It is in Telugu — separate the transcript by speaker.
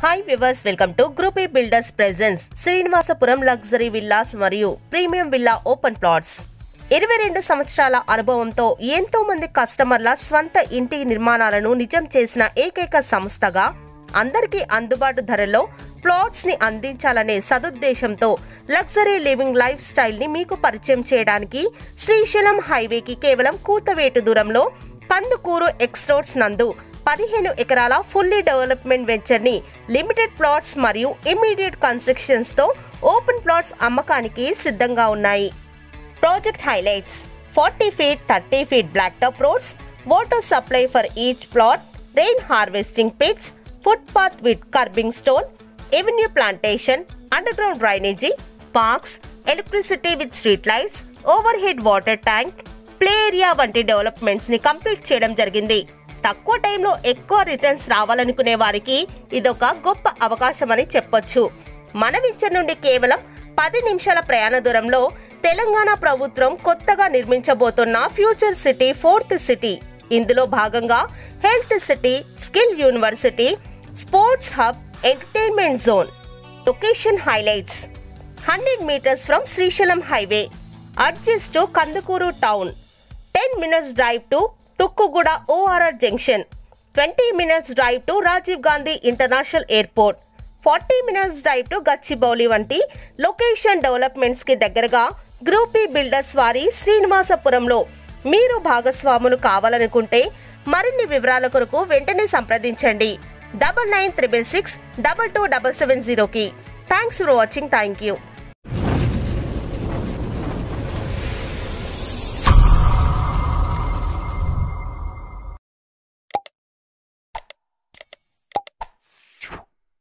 Speaker 1: Hi viewers, welcome to group A builders presence Srinivasapuram luxury villas మరియు ప్రీమియం విల్లా ఓపెన్ ప్లాట్స్. 22 సంవత్సరాల అనుభవంతో ఎంతో మంది కస్టమర్ల స్వంత ఇంటి నిర్మాణాలను నిజం చేసిన ఏకైక సంస్థగా అందరికీ అందుబాటు ధరలో ప్లాట్స్ ని అందించాలనే సదుద్దేశంతో లగ్జరీ లివింగ్ లైఫ్ స్టైల్ ని మీకు పరిచయం చేయడానికి శ్రీశైలం హైవేకి కేవలం కూతవేటు దూరంలో కందుకూరు ఎక్స్ రోడ్స్ నందు 15 ఎకరాల ఫుల్లీ డెవలప్మెంట్ వెంచర్ ని లిమిటెడ్ ప్లాట్స్ మరియు ఇమ్మీడియట్ కన్స్ట్రక్షన్స్ తో ఓపెన్ ప్లాట్స్ అమ్మకానికి సిద్ధంగా ఉన్నాయి. Project highlights: 40 feet 30 feet black top roads, water supply for each plot, rain harvesting pits, footpath with kerbing stone, avenue plantation, underground drainage, parks, electricity with street lights, overhead water tank, play area వంటి డెవలప్మెంట్స్ ని కంప్లీట్ చేయడం జరిగింది. తక్కువ టైంలో ఎక్కువ రిటర్న్స్ రావాలనుకునే వారికి ఇదొక గొప్ప అవకాశం అని చెప్పొచ్చు. మన వెంచర్ నుండి కేవలం 10 నిమిషాల ప్రయాణ దూరంలో తెలంగాణ ప్రభుత్వం కొత్తగా నిర్మించబోతున్న ఫ్యూచర్ సిటీ 4th సిటీ. ఇందులో భాగంగా health city, skill university, sports hub, entertainment zone. Location highlights: 100 meters from Srisailam highway, adjust to Kandukur town, 10 minutes drive to Tukkuguda ORR junction, 20 minutes drive to Rajiv Gandhi international airport, 40 minutes drive to Gachibowli వంటి లొకేషన్ డెవలప్మెంట్స్ కి దగ్గరగా గ్రూప్ ఈ బిల్డర్స్ వారి శ్రీనివాసపురంలో మీరు భాగస్వాములు కావాలనుకుంటే మరిన్ని వివరాల కొరకు వెంటనే సంప్రదించండి 9966622770కి. Thanks for watching. Thank you.